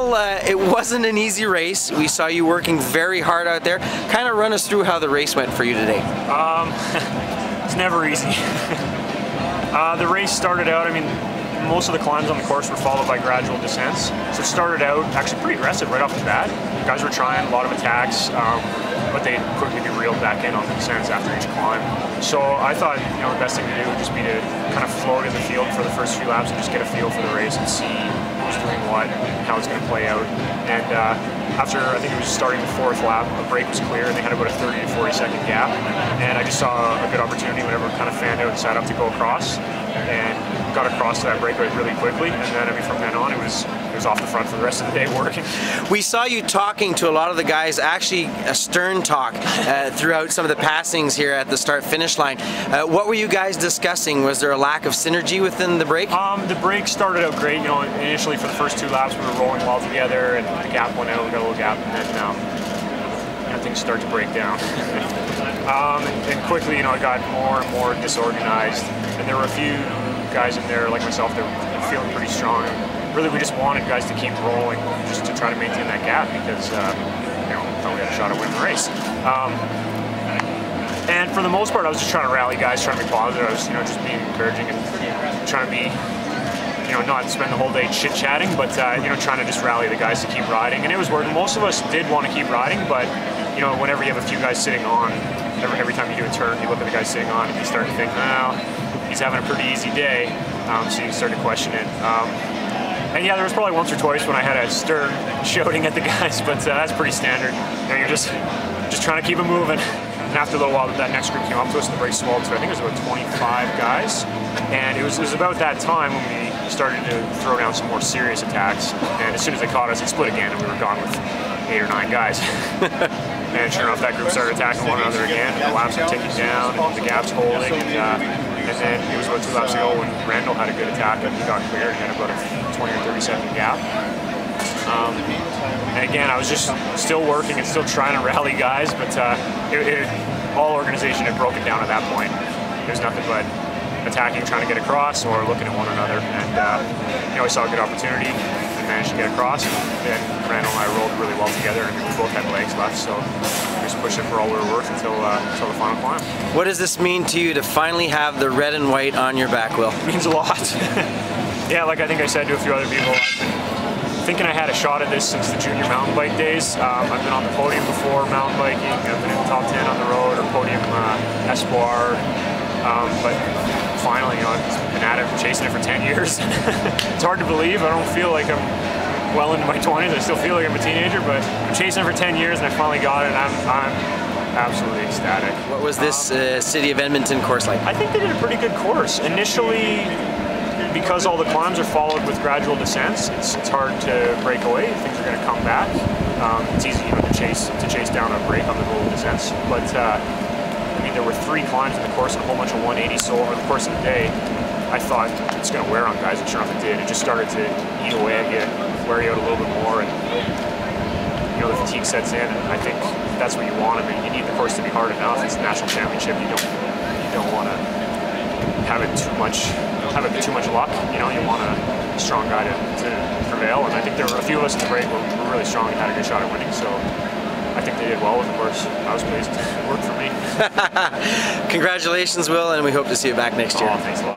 Will, it wasn't an easy race. We saw you working very hard out there. Kind of run us through how the race went for you today. It's never easy. The race started out, I mean, most of the climbs on the course were followed by gradual descents. So it started out actually pretty aggressive right off the bat. Guys were trying a lot of attacks, but they quickly be reeled back in on the descents after each climb. So I thought, you know, the best thing to do would just be to kind of float in the field for the first few laps and just get a feel for the race and see who's doing what and how it's going to play out. And after, I think it was starting the fourth lap, a break was clear and they had about a 30 to 40 second gap. And I just saw a good opportunity whenever it kind of fanned out and sat up to go across, and got across to that breakaway really quickly. And then, I mean, from then on, it was off the front for the rest of the day working. We saw you talking to a lot of the guys, actually a stern talk throughout some of the passings here at the start-finish line. What were you guys discussing? Was there a lack of synergy within the break? The break started out great. You know, initially for the first two laps we were rolling well together, and the gap went out, we got a little gap, and then you know, things start to break down. and quickly, you know, it got more and more disorganized, and there were a few guys in there, like myself, that were feeling pretty strong. Really, we just wanted guys to keep rolling, just to try to maintain that gap, because you know, thought we had a shot at winning the race. And for the most part, I was just trying to rally guys, trying to be positive. I was, you know, just being encouraging and trying to be, you know, not spend the whole day chit-chatting, but you know, trying to just rally the guys to keep riding. And it was working. Most of us did want to keep riding, but you know, whenever you have a few guys sitting on, every time you do a turn, you look at the guy sitting on, and you start to think, well, he's having a pretty easy day. So you start to question it. And yeah, there was probably once or twice when I had a stern shouting at the guys, but that's pretty standard. You know, you're just trying to keep them moving. And after a little while, that next group came up to us and the break swelled to, I think it was about 25 guys. And it was about that time when we started to throw down some more serious attacks. And as soon as they caught us, it split again, and we were gone with 8 or 9 guys. And sure enough, that group started attacking one another again, and the laps were ticking down, and the gaps holding. And then it was about 2 laps ago when Randall had a good attack, and he got clear, and he had about a 20 or 30 second gap. And again, I was just still working and still trying to rally guys, but all organization had broken down at that point. There's nothing but attacking, trying to get across, or looking at one another. And you know, I saw a good opportunity and managed to get across. And Randall and I rolled really well together, and we both had legs left, so we just pushed it for all we were worth until the final climb. What does this mean to you to finally have the red and white on your back, Will? It means a lot. Yeah, like I think I said to a few other people, I've been thinking I had a shot at this since the junior mountain bike days. I've been on the podium before mountain biking. I've been in the top 10 on the road, or podium Espoir. But finally, you know, I've been at it, chasing it for 10 years. It's hard to believe. I don't feel like I'm well into my 20s. I still feel like I'm a teenager, but I'm chasing it for 10 years, and I finally got it, and I'm absolutely ecstatic. What was this City of Edmonton course like? I think they did a pretty good course. Initially, because all the climbs are followed with gradual descents, it's hard to break away. Things are going to come back. It's easy, you know, to chase down a break on the roll descents. But I mean, there were 3 climbs in the course and a whole bunch of 180s. So over the course of the day, I thought it's going to wear on guys, and sure enough it did. It just started to eat away at you, wear you out a little bit more, and you know, the fatigue sets in. And I think that's what you want. I mean, you need the course to be hard enough. It's a national championship. You don't want to have it too much luck. You know, you want a strong guy to prevail, and I think there were a few of us in the break were really strong and had a good shot at winning, so I think they did well with the course. I was pleased. It worked for me. Congratulations, Will, and we hope to see you back next year. Oh, thanks a lot.